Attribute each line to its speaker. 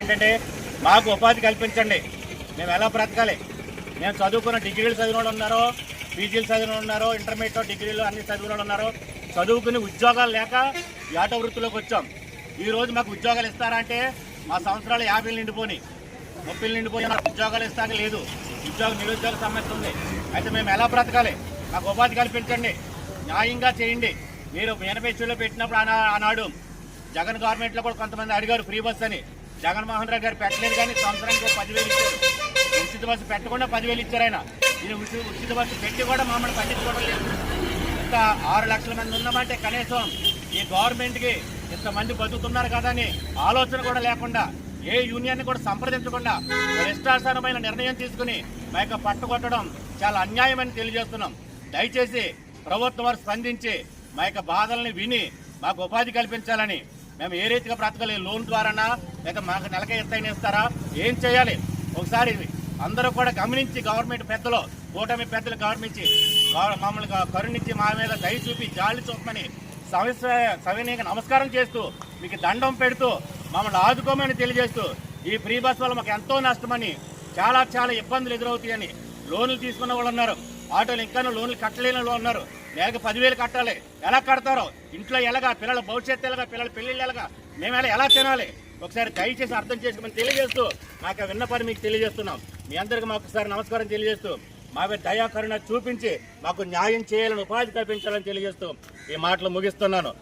Speaker 1: ఏంటంటే మాకు ఉపాధి కల్పించండి. మేము ఎలా బ్రతకాలి? మేము చదువుకున్న డిగ్రీలు చదివిన వాళ్ళు ఉన్నారు, పీజీలు చదివిన వాళ్ళు ఉన్నారు, ఇంటర్మీడియట్ డిగ్రీలు అన్ని చదివిన వాళ్ళు ఉన్నారు. చదువుకుని ఉద్యోగాలు లేక ఈ ఆటో వృత్తిలోకి వచ్చాం. ఈరోజు మాకు ఉద్యోగాలు ఇస్తారా అంటే మా సంవత్సరాలు 50 నిండిపోయి 30 నిండిపోయి ఉద్యోగాలు ఇస్తాక లేదు. నిరుద్యోగ సమస్య ఉంది. అయితే మేము ఎలా బ్రతకాలి? మాకు ఉపాధి కల్పించండి, న్యాయంగా చేయండి. మీరు మేనిఫెస్టోలో పెట్టినప్పుడు ఆనాడు జగన్ గవర్నమెంట్లో కూడా కొంతమంది అడిగారు ఫ్రీ బస్ అని. జగన్మోహన్ రెడ్డి గారు పెట్టలేదు, కానీ సంవత్సరానికి 10,000 ఇచ్చారు. ఉచిత బస్సు పెట్టకుండా 10,000 ఇచ్చారు ఆయన. ఇది ఉచిత బస్సు పెట్టి కూడా మమ్మల్ని పట్టించుకోవడం లేదు. ఇంకా 6 లక్షల మంది ఉన్నామంటే కనీసం ఈ గవర్నమెంట్కి ఇంతమంది బతుకుతున్నారు కదా అని ఆలోచన కూడా లేకుండా, ఏ యూనియన్ని కూడా సంప్రదించకుండా ఇష్టానుసారమైన నిర్ణయం తీసుకుని మా యొక్క పట్టుకొట్టడం చాలా అన్యాయం అని తెలియజేస్తున్నాం. దయచేసి ప్రభుత్వం వారు స్పందించి మా యొక్క బాధల్ని విని మాకు ఉపాధి కల్పించాలని. మేము ఏ రీతిగా బ్రతకాలి? లోన్ ద్వారానా లేక మాకు నెలకే ఎత్తైనా ఇస్తారా? ఏం చేయాలి? ఒకసారి అందరూ కూడా గమనించి గవర్నమెంట్ పెద్దలు, కూటమి పెద్దలు గమనించి మమ్మల్ని కరుణించి మా మీద దయ చూపి జాలి చూపమని సవినీయంగా నమస్కారం చేస్తూ మీకు దండం పెడుతూ మమ్మల్ని ఆదుకోమని తెలియజేస్తూ, ఈ ఫ్రీ బస్ వల్ల మాకు ఎంతో నష్టమని, చాలా చాలా ఇబ్బందులు ఎదురవుతాయని. లోన్లు తీసుకున్న వాళ్ళు ఉన్నారు, ఆటోలు ఇంకా లోన్లు కట్టలేని వాళ్ళు ఉన్నారు. నెలకు 10,000 కట్టాలి. ఎలా కడతారో? ఇంట్లో ఎలాగా? పిల్లల భవిష్యత్తు ఎలాగా? పిల్లల పెళ్ళిళ్ళు ఎలాగా? మేము ఎలా తినాలి? ఒకసారి దయచేసి అర్థం చేసుకోమని తెలియజేస్తూ మాకు విన్నపని మీకు తెలియజేస్తున్నాం. మీ అందరికీ మాకు ఒకసారి నమస్కారం తెలియజేస్తూ మా మీద దయాకరణ చూపించి మాకు న్యాయం చేయాలని, ఉపాధి కల్పించాలని తెలియజేస్తూ ఈ మాటలు ముగిస్తున్నాను.